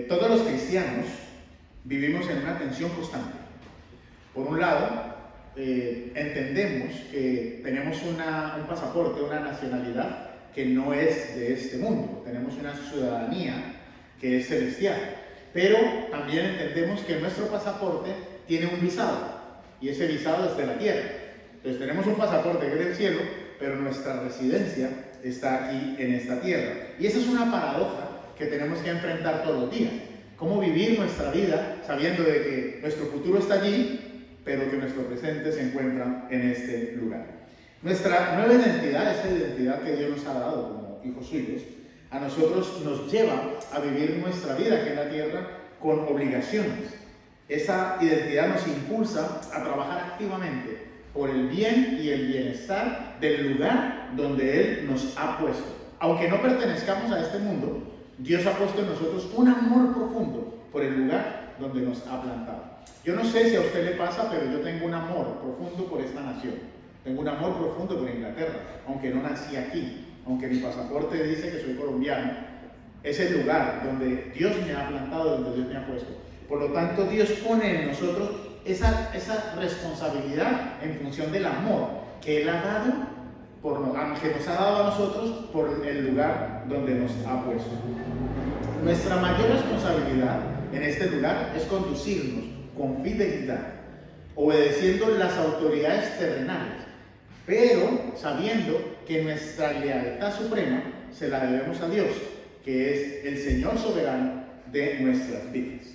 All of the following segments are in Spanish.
Todos los cristianos vivimos en una tensión constante. Por un lado, entendemos que tenemos un pasaporte, una nacionalidad que no es de este mundo. Tenemos una ciudadanía que es celestial. Pero también entendemos que nuestro pasaporte tiene un visado, y ese visado es de la tierra. Entonces tenemos un pasaporte que es del cielo, pero nuestra residencia está aquí en esta tierra. Y esa es una paradoja que tenemos que enfrentar todos los días. Cómo vivir nuestra vida sabiendo de que nuestro futuro está allí, pero que nuestro presente se encuentra en este lugar. Nuestra nueva identidad, esa identidad que Dios nos ha dado como hijos suyos, a nosotros nos lleva a vivir nuestra vida aquí en la tierra con obligaciones. Esa identidad nos impulsa a trabajar activamente por el bien y el bienestar del lugar donde Él nos ha puesto. Aunque no pertenezcamos a este mundo, Dios ha puesto en nosotros un amor profundo por el lugar donde nos ha plantado. Yo no sé si a usted le pasa, pero yo tengo un amor profundo por esta nación. Tengo un amor profundo por Inglaterra, aunque no nací aquí, aunque mi pasaporte dice que soy colombiano. Es el lugar donde Dios me ha plantado, donde Dios me ha puesto. Por lo tanto, Dios pone en nosotros esa responsabilidad en función del amor que Él ha dado, que nos ha dado a nosotros por el lugar donde nos ha puesto. Nuestra mayor responsabilidad en este lugar es conducirnos con fidelidad, obedeciendo las autoridades terrenales, pero sabiendo que nuestra lealtad suprema se la debemos a Dios, que es el Señor soberano de nuestras vidas.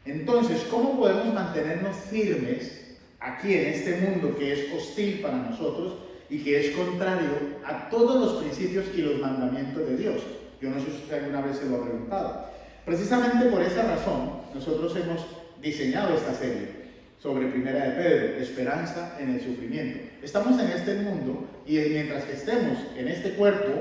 Entonces, ¿cómo podemos mantenernos firmes aquí en este mundo que es hostil para nosotros y que es contrario a todos los principios y los mandamientos de Dios? Yo no sé si usted alguna vez se lo ha preguntado. Precisamente por esa razón, nosotros hemos diseñado esta serie sobre Primera de Pedro, esperanza en el sufrimiento. Estamos en este mundo y mientras que estemos en este cuerpo,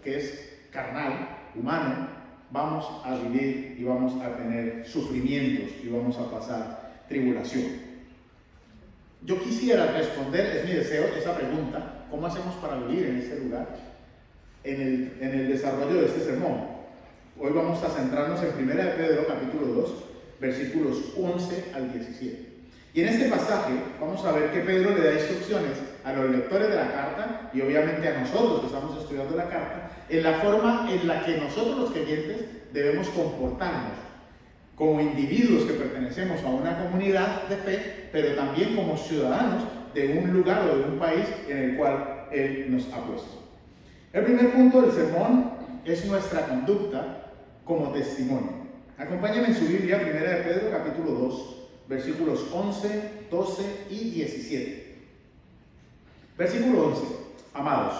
que es carnal, humano, vamos a vivir y vamos a tener sufrimientos y vamos a pasar tribulación. Yo quisiera responder, es mi deseo, esa pregunta: ¿cómo hacemos para vivir en este lugar? En el desarrollo de este sermón. Hoy vamos a centrarnos en 1 de Pedro, capítulo 2, versículos 11 al 17. Y en este pasaje vamos a ver que Pedro le da instrucciones a los lectores de la carta y obviamente a nosotros que estamos estudiando la carta, en la forma en la que nosotros los creyentes debemos comportarnos como individuos que pertenecemos a una comunidad de fe, pero también como ciudadanos de un lugar o de un país en el cual Él nos ha puesto. El primer punto del sermón es nuestra conducta como testimonio. Acompáñenme en su Biblia, 1 de Pedro, capítulo 2, versículos 11, 12 y 17. Versículo 11. Amados,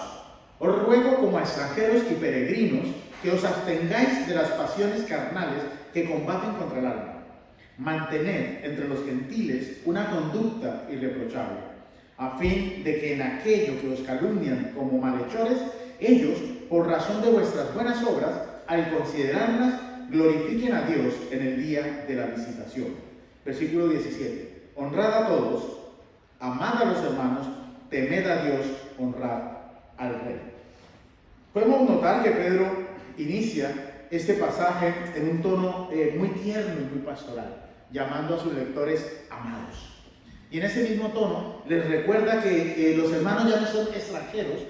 os ruego como a extranjeros y peregrinos que os abstengáis de las pasiones carnales que combaten contra el alma. Mantened entre los gentiles una conducta irreprochable, a fin de que en aquello que os calumnian como malhechores, ellos, por razón de vuestras buenas obras, al considerarlas, glorifiquen a Dios en el día de la visitación. Versículo 17. Honrad a todos, amad a los hermanos, temed a Dios, honrad al Rey. Podemos notar que Pedro inicia este pasaje en un tono muy tierno y muy pastoral, llamando a sus lectores amados. Y en ese mismo tono les recuerda que los hermanos ya no son extranjeros,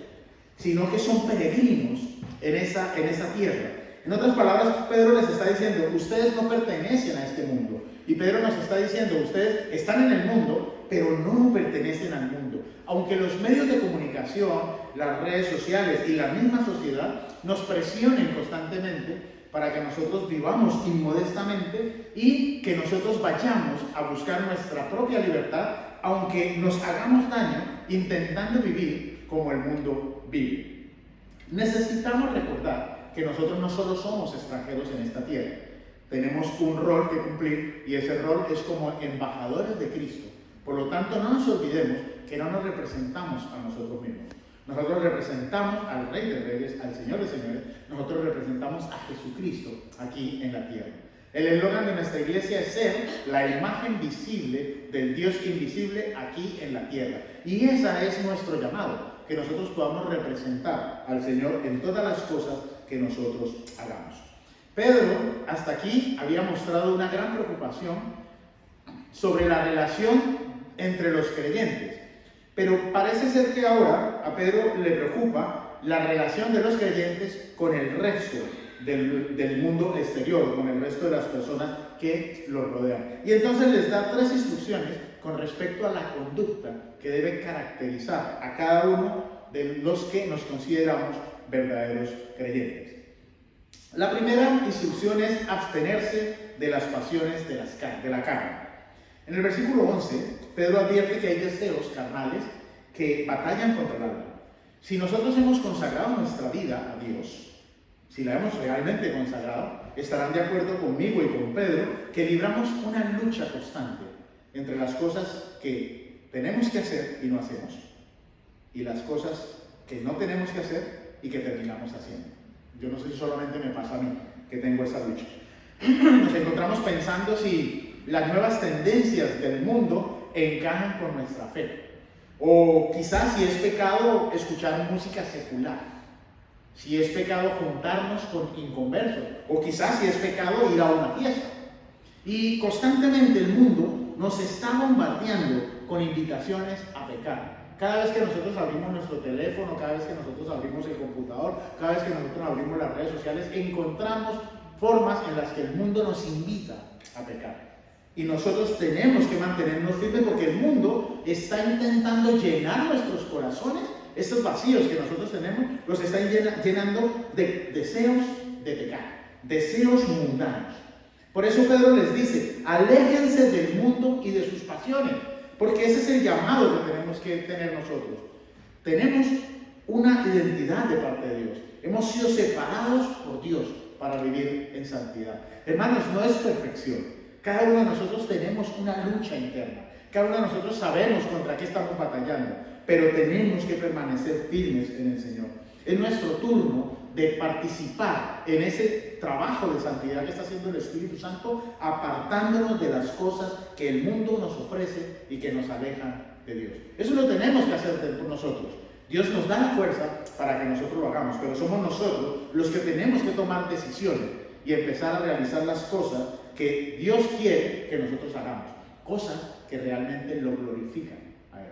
sino que son peregrinos en esa tierra. En otras palabras, Pedro les está diciendo: ustedes no pertenecen a este mundo. Y Pedro nos está diciendo: ustedes están en el mundo, pero no pertenecen al mundo. Aunque los medios de comunicación, las redes sociales y la misma sociedad nos presionen constantemente para que nosotros vivamos inmodestamente y que nosotros vayamos a buscar nuestra propia libertad, aunque nos hagamos daño intentando vivir como el mundo vive. Necesitamos recordar que nosotros no solo somos extranjeros en esta tierra, tenemos un rol que cumplir y ese rol es como embajadores de Cristo. Por lo tanto, no nos olvidemos que no nos representamos a nosotros mismos. Nosotros representamos al Rey de Reyes, al Señor de Señores. Nosotros representamos a Jesucristo aquí en la tierra. El eslogan de nuestra iglesia es ser la imagen visible del Dios invisible aquí en la tierra. Y ese es nuestro llamado, que nosotros podamos representar al Señor en todas las cosas que nosotros hagamos. Pedro hasta aquí había mostrado una gran preocupación sobre la relación entre los creyentes. Pero parece ser que ahora a Pedro le preocupa la relación de los creyentes con el resto del mundo exterior, con el resto de las personas que los rodean. Y entonces les da 3 instrucciones con respecto a la conducta que debe caracterizar a cada uno de los que nos consideramos verdaderos creyentes. La primera instrucción es abstenerse de las pasiones de la carne. En el versículo 11, Pedro advierte que hay deseos carnales que batallan contra el alma. Si nosotros hemos consagrado nuestra vida a Dios, si la hemos realmente consagrado, estarán de acuerdo conmigo y con Pedro que libramos una lucha constante entre las cosas que tenemos que hacer y no hacemos, y las cosas que no tenemos que hacer y que terminamos haciendo. Yo no sé si solamente me pasa a mí que tengo esa lucha. Nos encontramos pensando si las nuevas tendencias del mundo encajan con nuestra fe. O quizás si es pecado escuchar música secular. Si es pecado juntarnos con inconversos. O quizás si es pecado ir a una fiesta. Y constantemente el mundo nos está bombardeando con invitaciones a pecar. Cada vez que nosotros abrimos nuestro teléfono, cada vez que nosotros abrimos el computador, cada vez que nosotros abrimos las redes sociales, encontramos formas en las que el mundo nos invita a pecar. Y nosotros tenemos que mantenernos firmes porque el mundo está intentando llenar nuestros corazones, estos vacíos que nosotros tenemos, los está llenando de deseos de pecar, deseos mundanos. Por eso Pedro les dice, aléjense del mundo y de sus pasiones, porque ese es el llamado que tenemos que tener nosotros. Tenemos una identidad de parte de Dios. Hemos sido separados por Dios para vivir en santidad. Hermanos, no es perfección. Cada uno de nosotros tenemos una lucha interna. Cada uno de nosotros sabemos contra qué estamos batallando, pero tenemos que permanecer firmes en el Señor. Es nuestro turno de participar en ese trabajo de santidad que está haciendo el Espíritu Santo, apartándonos de las cosas que el mundo nos ofrece y que nos alejan de Dios. Eso lo tenemos que hacer por nosotros. Dios nos da la fuerza para que nosotros lo hagamos, pero somos nosotros los que tenemos que tomar decisiones y empezar a realizar las cosas que Dios quiere que nosotros hagamos, cosas que realmente lo glorifican a Él.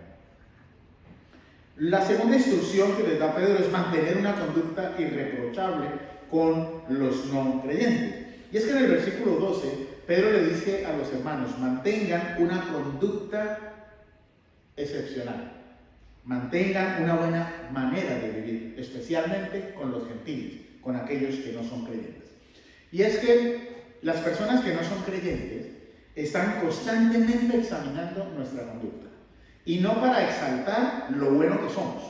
La segunda instrucción que les da Pedro es mantener una conducta irreprochable con los no creyentes. Y es que en el versículo 12, Pedro le dice a los hermanos, mantengan una conducta excepcional, mantengan una buena manera de vivir, especialmente con los gentiles, con aquellos que no son creyentes. Y es que las personas que no son creyentes están constantemente examinando nuestra conducta. Y no para exaltar lo bueno que somos,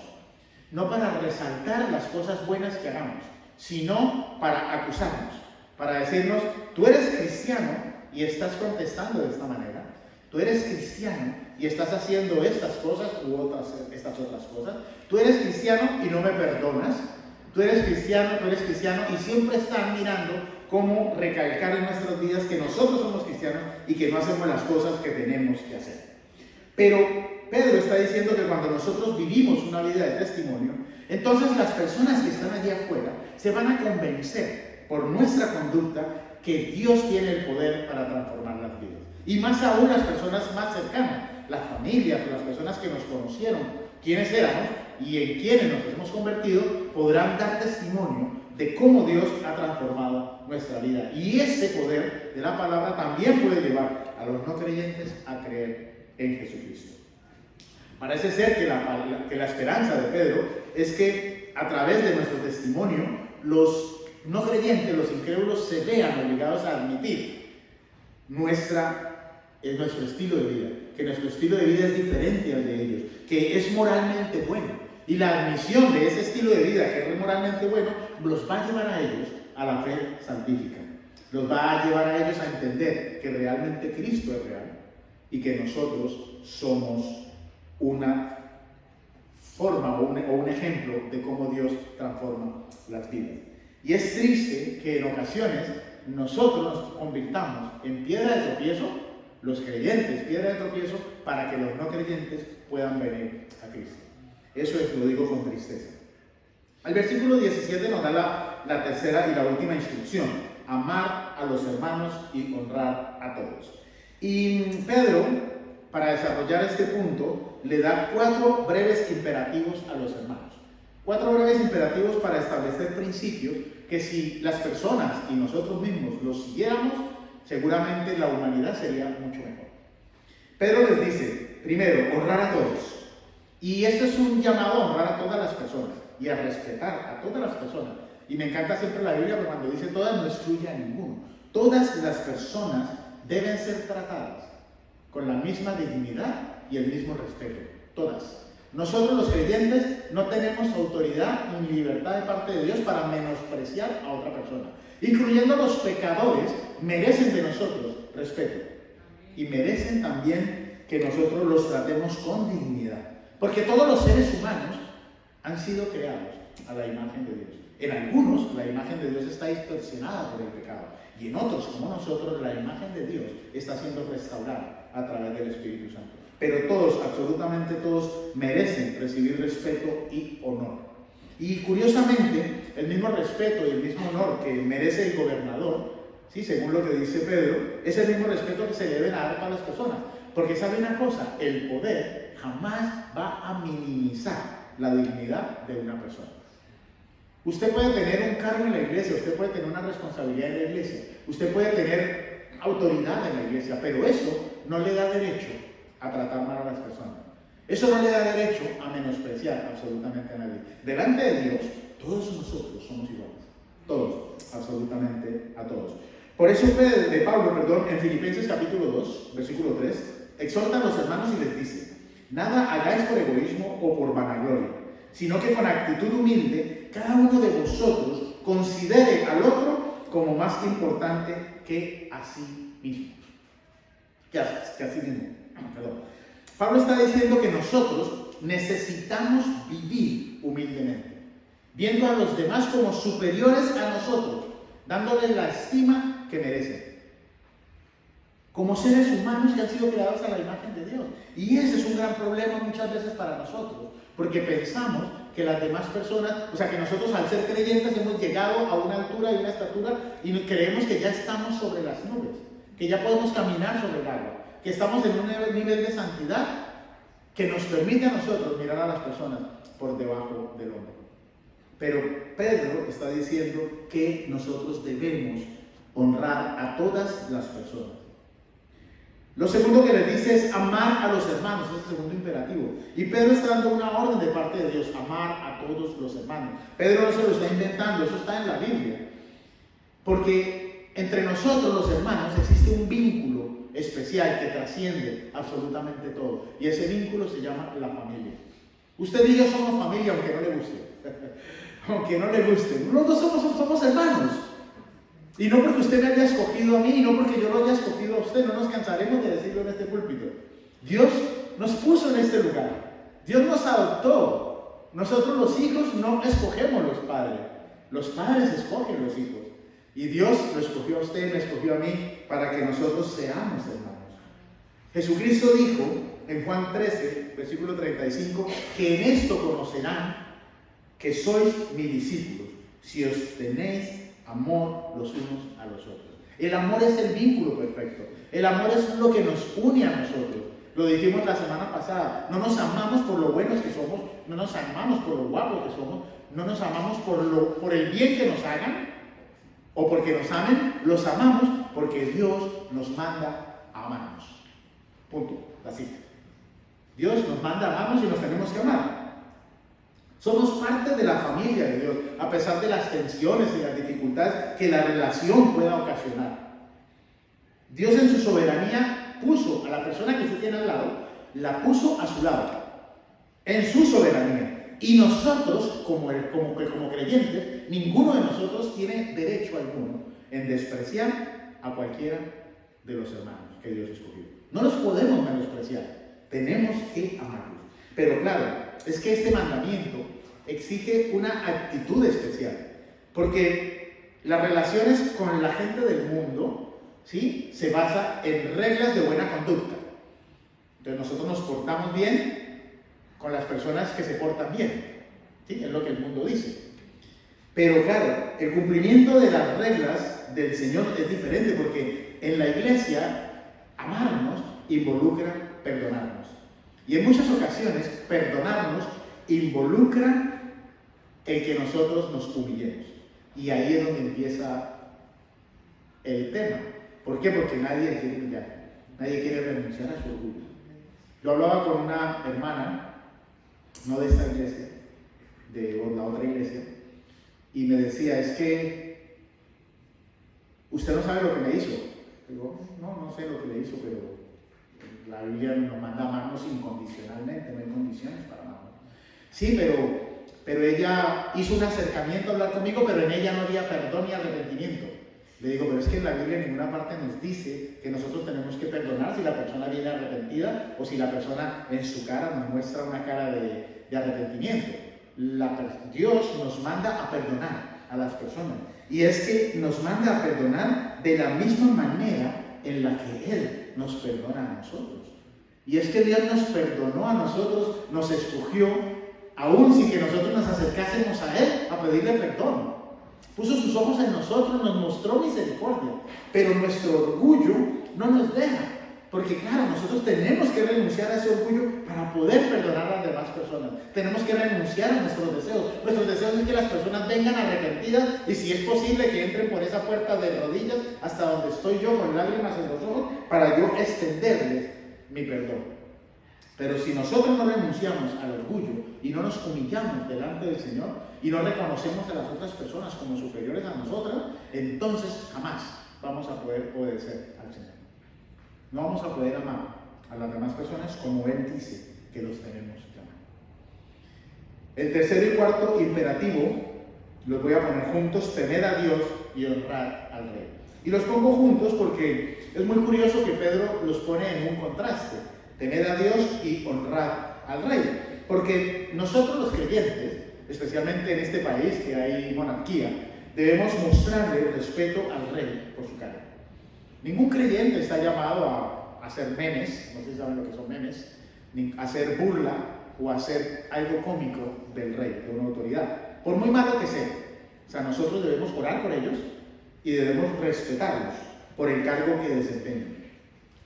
no para resaltar las cosas buenas que hagamos, sino para acusarnos, para decirnos, tú eres cristiano y estás contestando de esta manera, tú eres cristiano y estás haciendo estas cosas u estas otras cosas, tú eres cristiano y no me perdonas, tú eres cristiano y siempre están mirando cómo recalcar en nuestras vidas que nosotros somos cristianos y que no hacemos las cosas que tenemos que hacer. Pero Pedro está diciendo que cuando nosotros vivimos una vida de testimonio, entonces las personas que están allí afuera se van a convencer por nuestra conducta que Dios tiene el poder para transformar las vidas. Y más aún las personas más cercanas, las familias, las personas que nos conocieron, quiénes éramos y en quiénes nos hemos convertido, podrán dar testimonio de cómo Dios ha transformado nuestra vida. Y ese poder de la palabra también puede llevar a los no creyentes a creer en Jesucristo. Parece ser que la esperanza de Pedro es que a través de nuestro testimonio los no creyentes, los incrédulos, se vean obligados a admitir nuestro estilo de vida, que nuestro estilo de vida es diferente al de ellos, que es moralmente bueno. Y la admisión de ese estilo de vida que es moralmente bueno los va a llevar a ellos a la fe santífica. Los va a llevar a ellos a entender que realmente Cristo es real y que nosotros somos una forma o un ejemplo de cómo Dios transforma las vidas. Y es triste que en ocasiones nosotros nos convirtamos en piedra de tropiezo, los creyentes piedra de tropiezo, para que los no creyentes puedan venir a Cristo. Eso lo digo con tristeza. El versículo 17 nos da la tercera y la última instrucción: amar amar a los hermanos y honrar a todos. Y Pedro, para desarrollar este punto, le da 4 breves imperativos a los hermanos. 4 breves imperativos para establecer principios que si las personas y nosotros mismos los siguiéramos, seguramente la humanidad sería mucho mejor. Pedro les dice, primero, honrar a todos. Y esto es un llamado a honrar a todas las personas y a respetar a todas las personas. Y me encanta siempre la Biblia porque cuando dice todas no excluye a ninguno. Todas las personas deben ser tratadas con la misma dignidad y el mismo respeto. Todas. Nosotros los creyentes no tenemos autoridad ni libertad de parte de Dios para menospreciar a otra persona. Incluyendo los pecadores, merecen de nosotros respeto. Y merecen también que nosotros los tratemos con dignidad. Porque todos los seres humanos han sido creados a la imagen de Dios. En algunos, la imagen de Dios está distorsionada por el pecado. Y en otros, como nosotros, la imagen de Dios está siendo restaurada a través del Espíritu Santo. Pero todos, absolutamente todos, merecen recibir respeto y honor. Y curiosamente, el mismo respeto y el mismo honor que merece el gobernador, ¿sí? Según lo que dice Pedro, es el mismo respeto que se debe dar para las personas. Porque sabe una cosa, el poder jamás va a minimizar la dignidad de una persona. Usted puede tener un cargo en la iglesia, usted puede tener una responsabilidad en la iglesia, usted puede tener autoridad en la iglesia, pero eso no le da derecho a tratar mal a las personas. Eso no le da derecho a menospreciar absolutamente a nadie. Delante de Dios, todos nosotros somos iguales. Todos, absolutamente a todos. Por eso Pablo, en Filipenses capítulo 2, versículo 3, exhorta a los hermanos y les dice, nada hagáis por egoísmo o por vanagloria, sino que con actitud humilde, cada uno de vosotros considere al otro como más importante que a sí mismo. Que a sí mismo. Perdón. Pablo está diciendo que nosotros necesitamos vivir humildemente, viendo a los demás como superiores a nosotros, dándoles la estima que merecen, como seres humanos que han sido creados a la imagen de Dios. Y ese es un gran problema muchas veces para nosotros, porque pensamos que las demás personas, o sea, que nosotros al ser creyentes hemos llegado a una altura y una estatura y creemos que ya estamos sobre las nubes, que ya podemos caminar sobre el agua, que estamos en un nivel de santidad que nos permite a nosotros mirar a las personas por debajo del hombro. Pero Pedro está diciendo que nosotros debemos honrar a todas las personas. Lo segundo que les dice es amar a los hermanos, es el segundo imperativo. Y Pedro está dando una orden de parte de Dios, amar a todos los hermanos. Pedro no se lo está inventando, eso está en la Biblia. Porque entre nosotros los hermanos existe un vínculo especial que trasciende absolutamente todo. Y ese vínculo se llama la familia. Usted y yo somos familia, aunque no le guste. Aunque no le guste. Los dos somos hermanos. Y no porque usted me haya escogido a mí, y no porque yo lo haya escogido a usted, no nos cansaremos de decirlo en este púlpito. Dios nos puso en este lugar. Dios nos adoptó. Nosotros los hijos no escogemos los padres. Los padres escogen los hijos. Y Dios lo escogió a usted, me escogió a mí, para que nosotros seamos hermanos. Jesucristo dijo en Juan 13, versículo 35, que en esto conocerán que sois mis discípulos, si os tenéis amor los unos a los otros. El amor es el vínculo perfecto. El amor es lo que nos une a nosotros. Lo dijimos la semana pasada. No nos amamos por lo buenos que somos, no nos amamos por lo guapos que somos, no nos amamos por el bien que nos hagan o porque nos amen. Los amamos porque Dios nos manda a amarnos. Punto. La cita. Dios nos manda a amarnos y nos tenemos que amar. Somos parte de la familia de Dios, a pesar de las tensiones y las dificultades que la relación pueda ocasionar. Dios en su soberanía puso a la persona que usted tiene al lado, la puso a su lado, en su soberanía. Y nosotros, como creyentes, ninguno de nosotros tiene derecho alguno en despreciar a cualquiera de los hermanos que Dios escogió. No los podemos menospreciar, tenemos que amarlos. Pero claro, es que este mandamiento exige una actitud especial, porque las relaciones con la gente del mundo, ¿sí?, se basa en reglas de buena conducta. Entonces nosotros nos portamos bien con las personas que se portan bien, ¿sí?, es lo que el mundo dice. Pero claro, el cumplimiento de las reglas del Señor es diferente, porque en la iglesia amarnos involucra perdonarnos. Y en muchas ocasiones perdonarnos involucra el que nosotros nos humillemos. Y ahí es donde empieza el tema. ¿Por qué? Porque nadie quiere humillar, nadie quiere renunciar a su orgullo. Yo hablaba con una hermana, no de esta iglesia, de la otra iglesia, y me decía, es que usted no sabe lo que me hizo. Digo, no sé lo que le hizo, pero la Biblia nos manda a amarnos incondicionalmente, no hay condiciones para amarnos. Sí, pero ella hizo un acercamiento a hablar conmigo, pero en ella no había perdón ni arrepentimiento. Le digo, pero es que en la Biblia en ninguna parte nos dice que nosotros tenemos que perdonar si la persona viene arrepentida o si la persona en su cara nos muestra una cara de arrepentimiento. Dios nos manda a perdonar a las personas. Y es que nos manda a perdonar de la misma manera en la que Él nos perdona a nosotros. Y es que Dios nos perdonó a nosotros, nos escogió, aún sin que nosotros nos acercásemos a Él a pedirle perdón. Puso sus ojos en nosotros, nos mostró misericordia, pero nuestro orgullo no nos deja, porque claro, nosotros tenemos que renunciar a ese orgullo para poder perdonar a las demás personas. Tenemos que renunciar a nuestros deseos. Nuestros deseos es que las personas vengan arrepentidas y si es posible que entren por esa puerta de rodillas hasta donde estoy yo con lágrimas en los ojos para yo extenderles mi perdón. Pero si nosotros no renunciamos al orgullo y no nos humillamos delante del Señor y no reconocemos a las otras personas como superiores a nosotras, entonces jamás vamos a poder obedecer al Señor. No vamos a poder amar a las demás personas como Él dice que los tenemos que amar. El tercer y cuarto imperativo los voy a poner juntos: temer a Dios y honrar al Rey. Y los pongo juntos porque es muy curioso que Pedro los pone en un contraste: temer a Dios y honrar al Rey. Porque nosotros los creyentes, especialmente en este país que hay monarquía, debemos mostrarle respeto al Rey por su cara. Ningún creyente está llamado a hacer memes, no sé si saben lo que son memes, ni a hacer burla o a hacer algo cómico del Rey, de una autoridad, por muy malo que sea. O sea, nosotros debemos orar por ellos y debemos respetarlos por el cargo que desempeñan.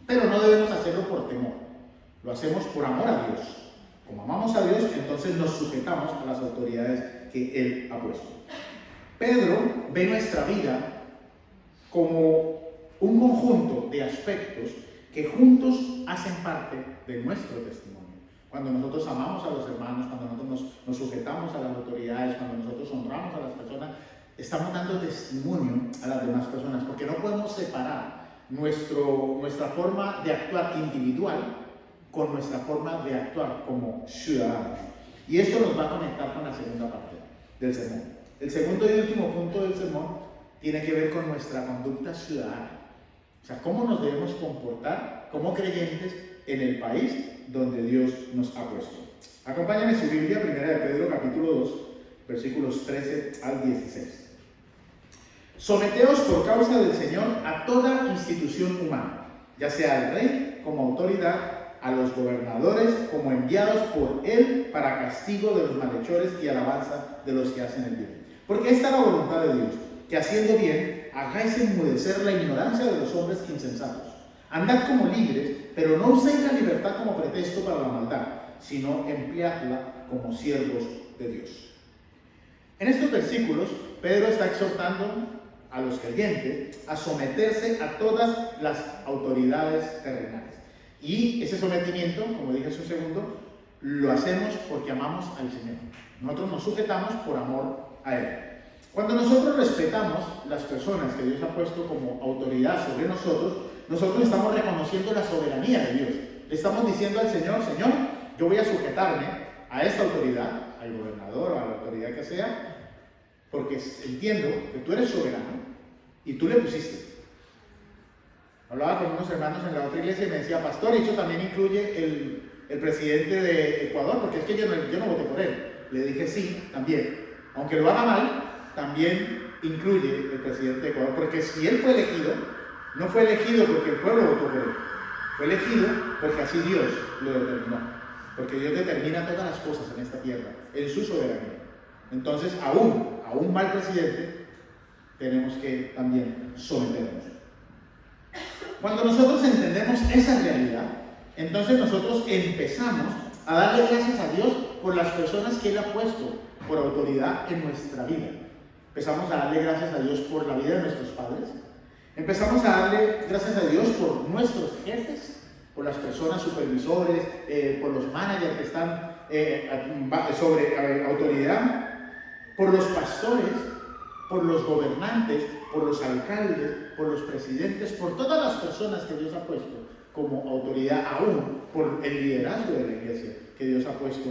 Pero no debemos hacerlo por temor. Lo hacemos por amor a Dios. Como amamos a Dios, entonces nos sujetamos a las autoridades que Él ha puesto. Pedro ve nuestra vida como un conjunto de aspectos que juntos hacen parte de nuestro testimonio. Cuando nosotros amamos a los hermanos, cuando nosotros nos sujetamos a las autoridades, cuando nosotros honramos a las personas, estamos dando testimonio a las demás personas, porque no podemos separar nuestra forma de actuar individual con nuestra forma de actuar como ciudadanos. Y esto nos va a conectar con la segunda parte del sermón. El segundo y último punto del sermón tiene que ver con nuestra conducta ciudadana. O sea, cómo nos debemos comportar como creyentes en el país donde Dios nos ha puesto. Acompáñame en su Biblia, 1 de Pedro, capítulo 2, versículos 13 al 16. Someteos por causa del Señor a toda institución humana, ya sea al rey como autoridad, a los gobernadores como enviados por Él para castigo de los malhechores y alabanza de los que hacen el bien. Porque esta es la voluntad de Dios, que haciendo bien hagáis enmudecer la ignorancia de los hombres insensatos. Andad como libres, pero no uséis la libertad como pretexto para la maldad, sino empleadla como siervos de Dios. En estos versículos, Pedro está exhortando a los creyentes a someterse a todas las autoridades terrenales. Y ese sometimiento, como dije hace un segundo, lo hacemos porque amamos al Señor. Nosotros nos sujetamos por amor a Él. Cuando nosotros respetamos las personas que Dios ha puesto como autoridad sobre nosotros, nosotros estamos reconociendo la soberanía de Dios. Le estamos diciendo al Señor: Señor, yo voy a sujetarme a esta autoridad, al gobernador o a la autoridad que sea, porque entiendo que tú eres soberano y tú le pusiste. Hablaba con unos hermanos en la otra iglesia y me decía: pastor, eso también incluye el presidente de Ecuador, porque es que yo no voté por él. Le dije: sí, también. Aunque lo haga mal, también incluye el presidente de Ecuador, porque si él fue elegido, no fue elegido porque el pueblo votó por él, fue elegido porque así Dios lo determinó, porque Dios determina todas las cosas en esta tierra, en su soberanía. Entonces, a un mal presidente, tenemos que también someternos. Cuando nosotros entendemos esa realidad, entonces nosotros empezamos a darle gracias a Dios por las personas que Él ha puesto por autoridad en nuestra vida. Empezamos a darle gracias a Dios por la vida de nuestros padres. Empezamos a darle gracias a Dios por nuestros jefes, por las personas supervisores, por los managers que están sobre autoridad, por los pastores, por los gobernantes, por los alcaldes, por los presidentes, por todas las personas que Dios ha puesto como autoridad, aún por el liderazgo de la iglesia que Dios ha puesto,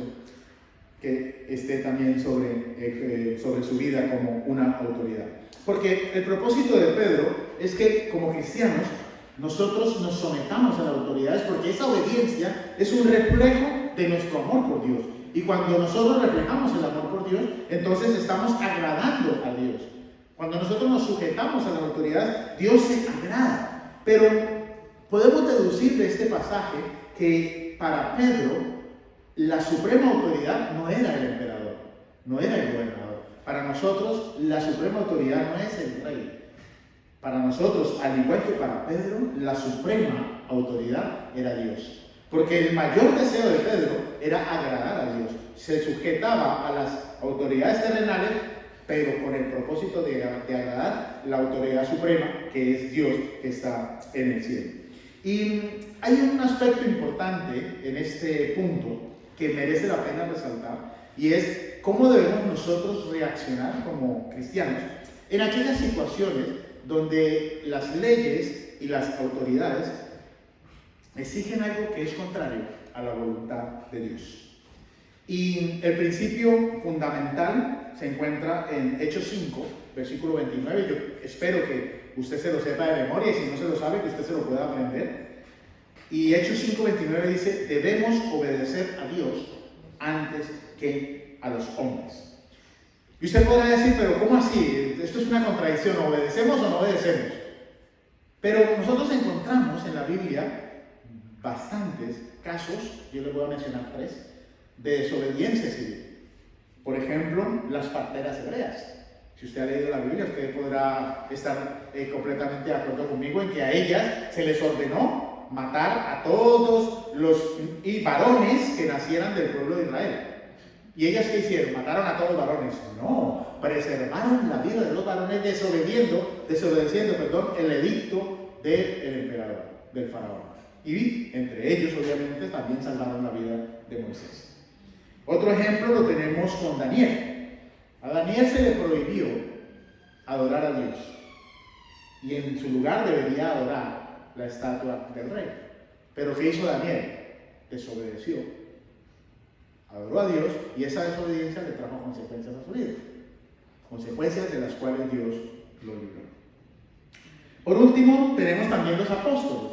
que esté también sobre su vida como una autoridad. Porque el propósito de Pedro es que como cristianos nosotros nos sometamos a las autoridades, porque esa obediencia es un reflejo de nuestro amor por Dios. Y cuando nosotros reflejamos el amor por Dios, entonces estamos agradando a Dios. Cuando nosotros nos sujetamos a las autoridades, Dios se agrada. Pero podemos deducir de este pasaje que para Pedro la suprema autoridad no era el emperador, no era el gobernador. Para nosotros la suprema autoridad no es el rey. Para nosotros, al igual que para Pedro, la suprema autoridad era Dios. Porque el mayor deseo de Pedro era agradar a Dios. Se sujetaba a las autoridades terrenales, pero con el propósito de agradar la autoridad suprema, que es Dios, que está en el cielo. Y hay un aspecto importante en este punto que merece la pena resaltar, y es cómo debemos nosotros reaccionar como cristianos en aquellas situaciones donde las leyes y las autoridades exigen algo que es contrario a la voluntad de Dios. Y el principio fundamental se encuentra en Hechos 5, versículo 29. Yo espero que usted se lo sepa de memoria, y si no se lo sabe, que usted se lo pueda aprender. Y Hechos 5, 29 dice: debemos obedecer a Dios antes que a los hombres. Y usted podrá decir, pero ¿cómo así? Esto es una contradicción, ¿obedecemos o no obedecemos? Pero nosotros encontramos en la Biblia bastantes casos, yo les voy a mencionar 3, de desobediencia civil. Por ejemplo, las parteras hebreas. Si usted ha leído la Biblia, usted podrá estar completamente de acuerdo conmigo en que a ellas se les ordenó matar a todos los varones que nacieran del pueblo de Israel. ¿Y ellas qué hicieron? ¿Mataron a todos los varones? No, preservaron la vida de los varones desobedeciendo el edicto del emperador, del faraón. Y entre ellos, obviamente, también salvaron la vida de Moisés. Otro ejemplo lo tenemos con Daniel. A Daniel se le prohibió adorar a Dios, y en su lugar debería adorar la estatua del rey. Pero ¿qué hizo Daniel? Desobedeció. Adoró a Dios, y esa desobediencia le trajo consecuencias a su vida. Consecuencias de las cuales Dios lo libró. Por último, tenemos también los apóstoles.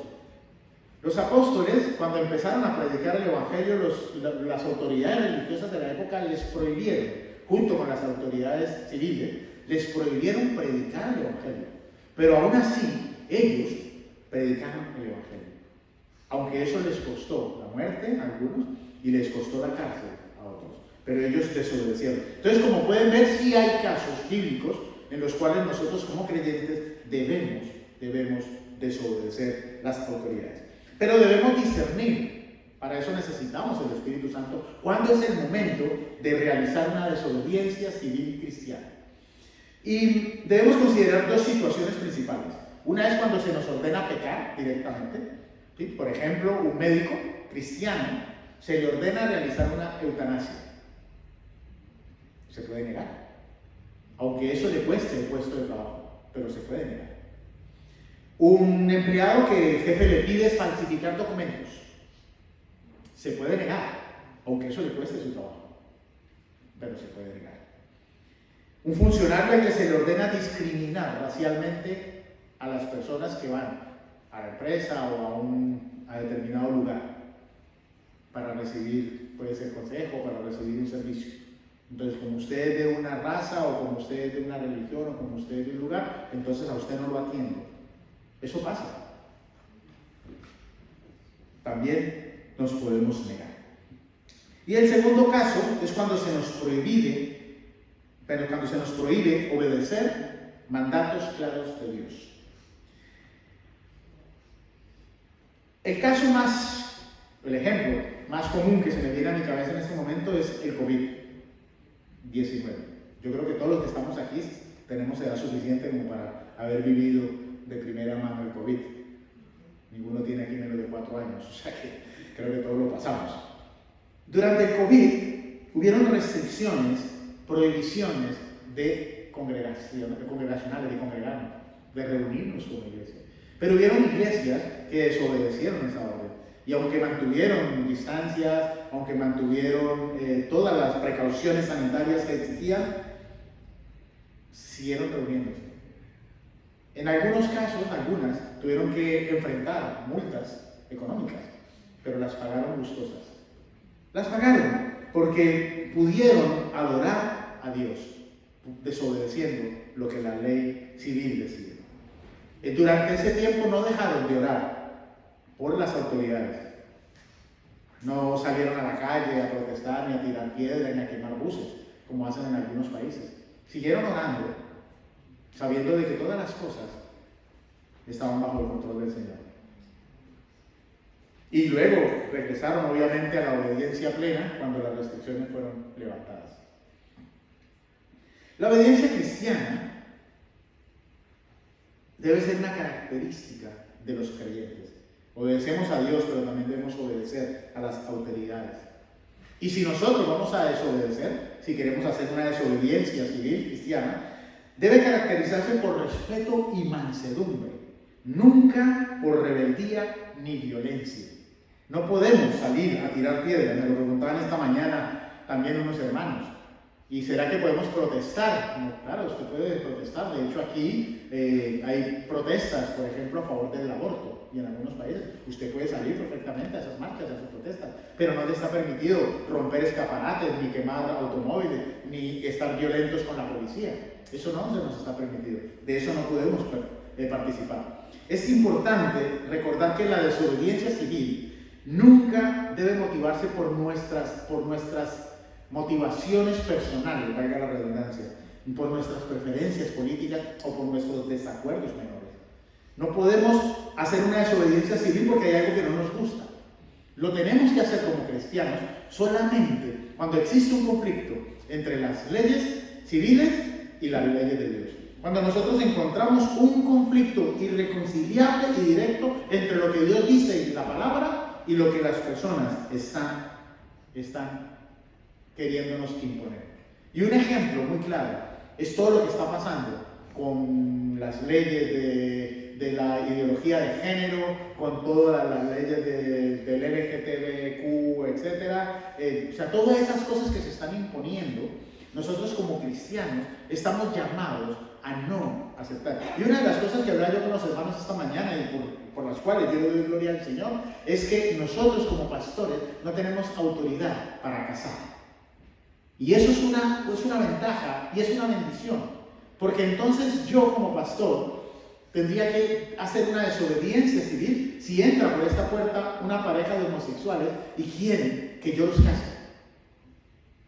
Los apóstoles, cuando empezaron a predicar el evangelio, las autoridades religiosas de la época les prohibieron, junto con las autoridades civiles, les prohibieron predicar el evangelio. Pero aún así, ellos predicaron el evangelio. Aunque eso les costó la muerte a algunos y les costó la cárcel a otros. Pero ellos desobedecieron. Entonces, como pueden ver, sí hay casos bíblicos en los cuales nosotros como creyentes debemos desobedecer las autoridades. Pero debemos discernir. Para eso necesitamos el Espíritu Santo. ¿Cuándo es el momento de realizar una desobediencia civil cristiana? Y debemos considerar 2 situaciones principales. Una es cuando se nos ordena pecar directamente. ¿Sí? Por ejemplo, un médico cristiano se le ordena realizar una eutanasia. Se puede negar, aunque eso le cueste el puesto de trabajo, pero se puede negar. Un empleado que el jefe le pide falsificar documentos, se puede negar, aunque eso le cueste su trabajo, pero se puede negar. Un funcionario al que se le ordena discriminar racialmente a las personas que van a la empresa o a determinado lugar para recibir, puede ser consejo, para recibir un servicio. Entonces, como usted es de una raza, o como usted es de una religión, o como usted es de un lugar, entonces a usted no lo atiende. Eso pasa. También nos podemos negar. Y el segundo caso es cuando se nos prohíbe obedecer mandatos claros de Dios. El ejemplo más común que se me viene a mi cabeza en este momento es el COVID-19. Yo creo que todos los que estamos aquí tenemos edad suficiente como para haber vivido de primera mano el COVID. Ninguno tiene aquí menos de 4 años, o sea que creo que todos lo pasamos. Durante el COVID hubieron restricciones, prohibiciones de congregacionales, de congregarnos, de reunirnos como iglesia. Pero hubieron iglesias que desobedecieron esa orden. Y aunque mantuvieron distancias, aunque mantuvieron todas las precauciones sanitarias que existían, siguieron reuniéndose. En algunos casos, algunas tuvieron que enfrentar multas económicas, pero las pagaron gustosas. Las pagaron porque pudieron adorar a Dios, desobedeciendo lo que la ley civil decía. Durante ese tiempo no dejaron de orar por las autoridades. No salieron a la calle a protestar, ni a tirar piedras, ni a quemar buses, como hacen en algunos países. Siguieron orando, sabiendo de que todas las cosas estaban bajo el control del Señor. Y luego regresaron obviamente a la obediencia plena cuando las restricciones fueron levantadas. La obediencia cristiana debe ser una característica de los creyentes. Obedecemos a Dios, pero también debemos obedecer a las autoridades. Y si nosotros vamos a desobedecer, si queremos hacer una desobediencia civil cristiana, debe caracterizarse por respeto y mansedumbre, nunca por rebeldía ni violencia. No podemos salir a tirar piedras, me lo preguntaban esta mañana también unos hermanos. ¿Y será que podemos protestar? No, claro, usted puede protestar. De hecho, aquí hay protestas, por ejemplo, a favor del aborto. Y en algunos países usted puede salir perfectamente a esas marchas, a esas protestas. Pero no le está permitido romper escaparates, ni quemar automóviles, ni estar violentos con la policía. Eso no se nos está permitido. De eso no podemos participar. Es importante recordar que la desobediencia civil nunca debe motivarse por nuestras motivaciones personales, valga la redundancia, por nuestras preferencias políticas o por nuestros desacuerdos menores. No podemos hacer una desobediencia civil porque hay algo que no nos gusta. Lo tenemos que hacer como cristianos solamente cuando existe un conflicto entre las leyes civiles y las leyes de Dios. Cuando nosotros encontramos un conflicto irreconciliable y directo entre lo que Dios dice en la palabra y lo que las personas están queriéndonos imponer. Y un ejemplo muy claro es todo lo que está pasando con las leyes de la ideología de género, con todas las leyes del LGTBQ, etc. O sea, todas esas cosas que se están imponiendo, nosotros como cristianos estamos llamados a no aceptar. Y una de las cosas que hablaba yo con los hermanos esta mañana y por las cuales yo le doy gloria al Señor, es que nosotros como pastores no tenemos autoridad para casar. Y eso es una ventaja y es una bendición, porque entonces yo como pastor tendría que hacer una desobediencia civil si entra por esta puerta una pareja de homosexuales y quieren que yo los case.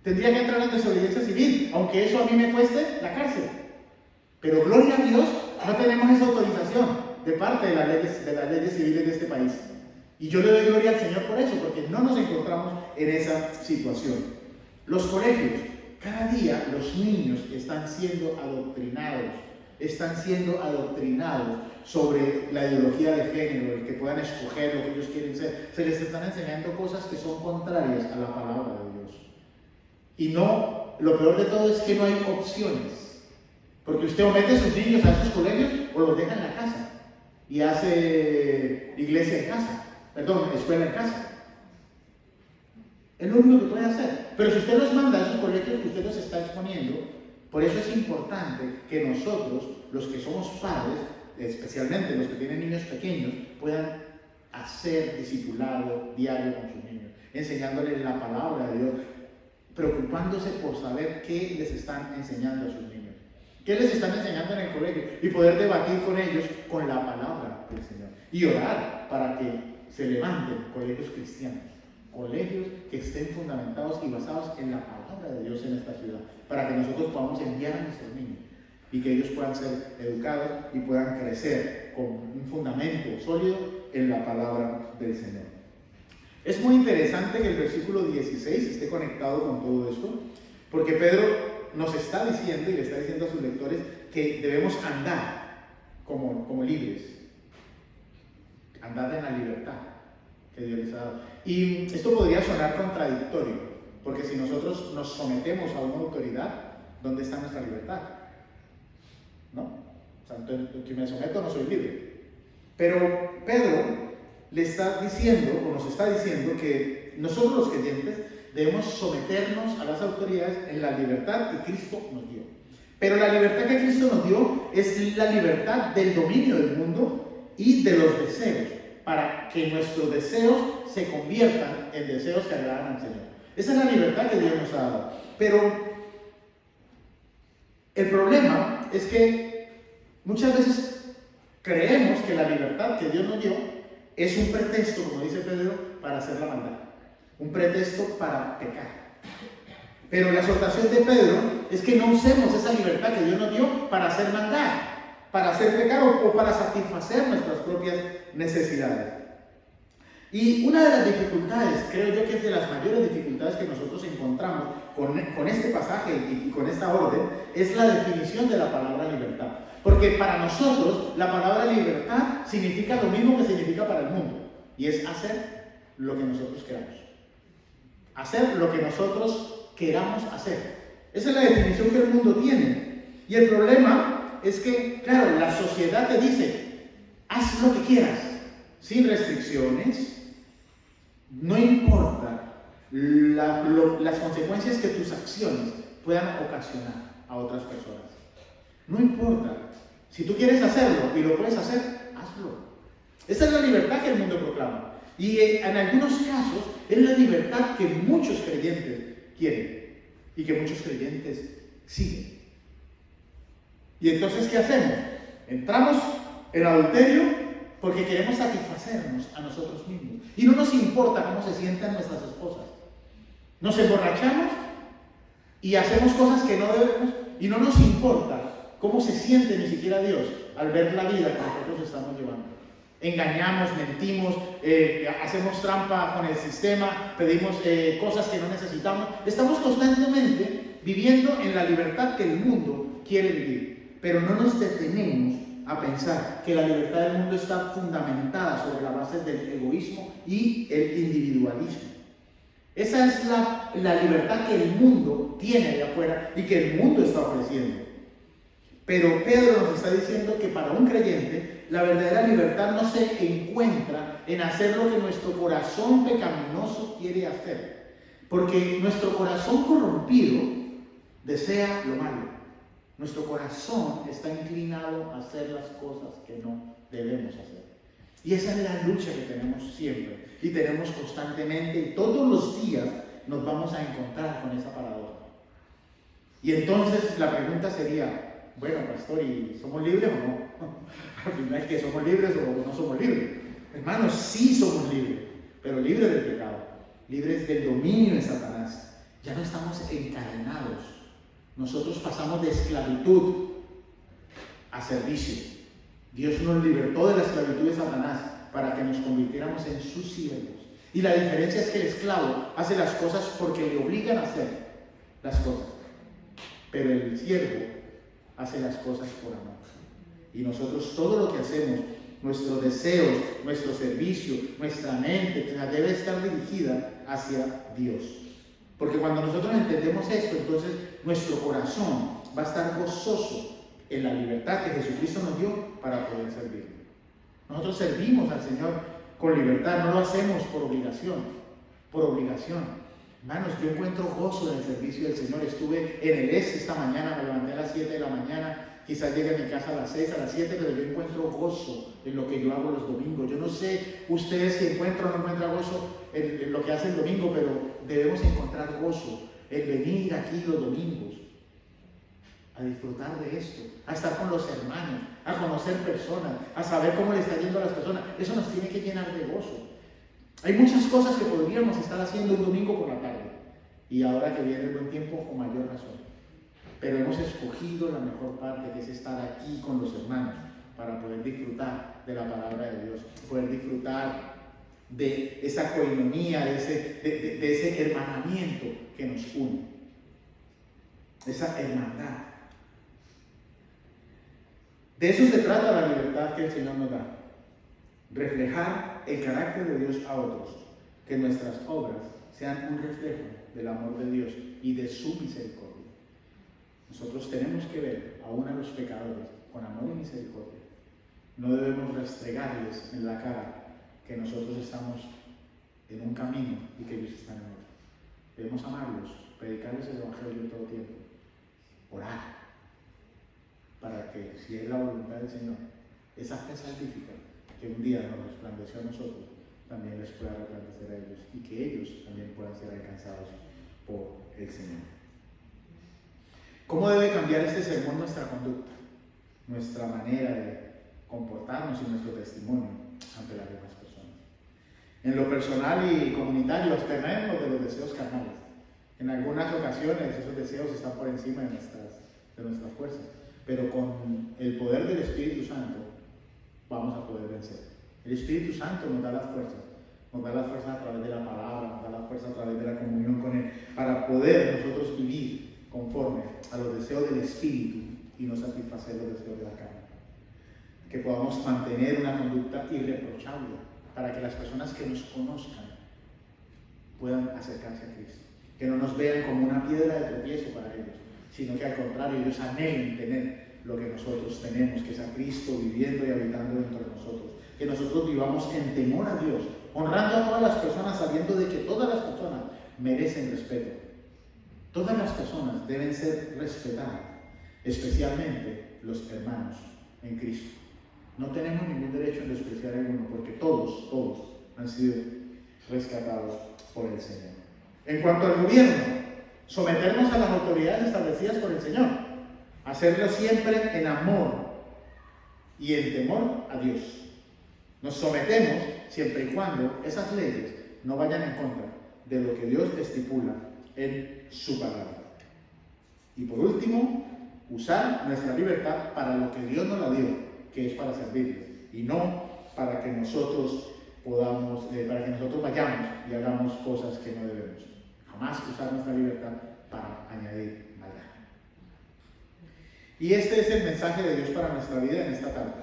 Tendría que entrar en desobediencia civil, aunque eso a mí me cueste la cárcel. Pero gloria a Dios, no tenemos esa autorización de parte de las leyes civiles de este país. Y yo le doy gloria al Señor por eso, porque no nos encontramos en esa situación. Los colegios, cada día los niños están siendo adoctrinados sobre la ideología de género, el que puedan escoger lo que ellos quieren ser. Se les están enseñando cosas que son contrarias a la palabra de Dios. Y no, lo peor de todo es que no hay opciones. Porque usted o mete a sus niños a esos colegios o los deja en la casa y hace iglesia en casa, escuela en casa. Es lo único que puede hacer. Pero si usted los manda a esos colegios, usted los está exponiendo. Por eso es importante que nosotros, los que somos padres, especialmente los que tienen niños pequeños, puedan hacer discipulado diario con sus niños, enseñándoles la palabra de Dios, preocupándose por saber qué les están enseñando a sus niños, qué les están enseñando en el colegio y poder debatir con ellos con la palabra del Señor y orar para que se levanten colegios cristianos. Colegios que estén fundamentados y basados en la palabra de Dios en esta ciudad, para que nosotros podamos enviar a nuestros niños y que ellos puedan ser educados y puedan crecer con un fundamento sólido en la palabra del Señor. Es muy interesante que el versículo 16 esté conectado con todo esto, porque Pedro nos está diciendo y le está diciendo a sus lectores que debemos andar como libres, andar en la libertad que Dios les ha dado. Y esto podría sonar contradictorio, porque si nosotros nos sometemos a una autoridad, ¿dónde está nuestra libertad? ¿No? O sea, entonces, si me someto no soy libre. Pero Pedro le está diciendo, o nos está diciendo, que nosotros los creyentes debemos someternos a las autoridades en la libertad que Cristo nos dio. Pero la libertad que Cristo nos dio es la libertad del dominio del mundo y de los deseos, para que nuestros deseos se conviertan en deseos que agradan al Señor. Esa es la libertad que Dios nos ha dado. Pero el problema es que muchas veces creemos que la libertad que Dios nos dio es un pretexto, como dice Pedro, para hacer la maldad. Un pretexto para pecar. Pero la exhortación de Pedro es que no usemos esa libertad que Dios nos dio para hacer maldad, para hacer pecado o para satisfacer nuestras propias necesidades. Y una de las dificultades, creo yo que es de las mayores dificultades que nosotros encontramos con este pasaje y con esta orden, es la definición de la palabra libertad. Porque para nosotros la palabra libertad significa lo mismo que significa para el mundo, y es hacer lo que nosotros queramos. Hacer lo que nosotros queramos hacer. Esa es la definición que el mundo tiene. Y el problema es que, claro, la sociedad te dice, haz lo que quieras, sin restricciones, no importa las consecuencias que tus acciones puedan ocasionar a otras personas. No importa. Si tú quieres hacerlo y lo puedes hacer, hazlo. Esa es la libertad que el mundo proclama. Y en algunos casos es la libertad que muchos creyentes quieren y que muchos creyentes siguen. Y entonces, ¿qué hacemos? Entramos en adulterio porque queremos satisfacernos a nosotros mismos. Y no nos importa cómo se sientan nuestras esposas. Nos emborrachamos y hacemos cosas que no debemos, y no nos importa cómo se siente ni siquiera Dios al ver la vida que nosotros estamos llevando. Engañamos, mentimos, hacemos trampa con el sistema, pedimos cosas que no necesitamos. Estamos constantemente viviendo en la libertad que el mundo quiere vivir, pero no nos detenemos a pensar que la libertad del mundo está fundamentada sobre la base del egoísmo y el individualismo. Esa es la libertad que el mundo tiene allá afuera y que el mundo está ofreciendo. Pero Pedro nos está diciendo que para un creyente la verdadera libertad no se encuentra en hacer lo que nuestro corazón pecaminoso quiere hacer. Porque nuestro corazón corrompido desea lo malo. Nuestro corazón está inclinado a hacer las cosas que no debemos hacer. Y esa es la lucha que tenemos siempre y tenemos constantemente, y todos los días nos vamos a encontrar con esa paradoja. Y entonces la pregunta sería, bueno, pastor, ¿y somos libres o no? Al final, ¿que somos libres o no somos libres? Hermanos, sí somos libres, pero libres del pecado, libres del dominio de Satanás. Ya no estamos encadenados. Nosotros pasamos de esclavitud a servicio. Dios nos libertó de la esclavitud de Satanás para que nos convirtiéramos en sus siervos. Y la diferencia es que el esclavo hace las cosas porque le obligan a hacer las cosas. Pero el siervo hace las cosas por amor. Y nosotros todo lo que hacemos, nuestros deseos, nuestro servicio, nuestra mente, debe estar dirigida hacia Dios. Porque cuando nosotros entendemos esto, entonces nuestro corazón va a estar gozoso en la libertad que Jesucristo nos dio para poder servir. Nosotros servimos al Señor con libertad, no lo hacemos por obligación, por obligación. Hermanos, yo encuentro gozo en el servicio del Señor. Estuve en el esta mañana, me levanté a las 7 de la mañana, quizás llegue a mi casa a las 6, a las 7, pero yo encuentro gozo en lo que yo hago los domingos. Yo no sé ustedes si encuentran o no encuentran gozo en lo que hacen el domingo, pero debemos encontrar gozo en venir aquí los domingos a disfrutar de esto, a estar con los hermanos, a conocer personas, a saber cómo le está yendo a las personas. Eso nos tiene que llenar de gozo. Hay muchas cosas que podríamos estar haciendo un domingo por la tarde, y ahora que viene el buen tiempo, con mayor razón. pero hemos escogido la mejor parte, que es estar aquí con los hermanos, para poder disfrutar de la palabra de Dios, poder disfrutar de esa coinonía, de ese hermanamiento que nos une, esa hermandad. De eso se trata la libertad que el Señor nos da. Reflejar el carácter de Dios a otros, que nuestras obras sean un reflejo del amor de Dios y de su misericordia. Nosotros tenemos que ver aún a los pecadores con amor y misericordia. No debemos restregarles en la cara que nosotros estamos en un camino y que ellos están en otro. Debemos amarlos, predicarles el Evangelio en todo tiempo, orar, para que, si es la voluntad del Señor, esa fe salvífica que un día nos resplandeció a nosotros, también les pueda resplandecer a ellos y que ellos también puedan ser alcanzados por el Señor. ¿Cómo debe cambiar este sermón nuestra conducta, nuestra manera de comportarnos y nuestro testimonio ante las demás personas? En lo personal y comunitario, abstenernos de los deseos carnales. En algunas ocasiones esos deseos están por encima de nuestras fuerzas, pero con el poder del Espíritu Santo vamos a poder vencer. El Espíritu Santo nos da las fuerzas a través de la palabra, nos da las fuerzas a través de la comunión con Él, para poder nosotros vivir conforme a los deseos del Espíritu y no satisfacer los deseos de la carne. Que podamos mantener una conducta irreprochable para que las personas que nos conozcan puedan acercarse a Cristo. Que no nos vean como una piedra de tropiezo para ellos, sino que al contrario, ellos anhelen tener lo que nosotros tenemos, que es a Cristo viviendo y habitando dentro de nosotros. Que nosotros vivamos en temor a Dios, honrando a todas las personas, sabiendo de que todas las personas merecen respeto. Todas las personas deben ser respetadas, especialmente los hermanos en Cristo. No tenemos ningún derecho en despreciar a alguno, porque todos han sido rescatados por el Señor. En cuanto al gobierno, someternos a las autoridades establecidas por el Señor, hacerlo siempre en amor y en temor a Dios. Nos sometemos siempre y cuando esas leyes no vayan en contra de lo que Dios estipula en su palabra. Y por último, usar nuestra libertad para lo que Dios nos la dio, que es para servirle, y no para que nosotros vayamos y hagamos cosas que no debemos. Jamás usar nuestra libertad para añadir maldad. Y este es el mensaje de Dios para nuestra vida en esta tarde.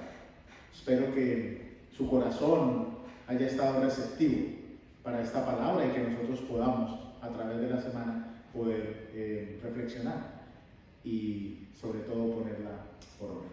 Espero que su corazón haya estado receptivo para esta palabra y que nosotros podamos, a través de la semana, poder reflexionar y sobre todo ponerla por obra.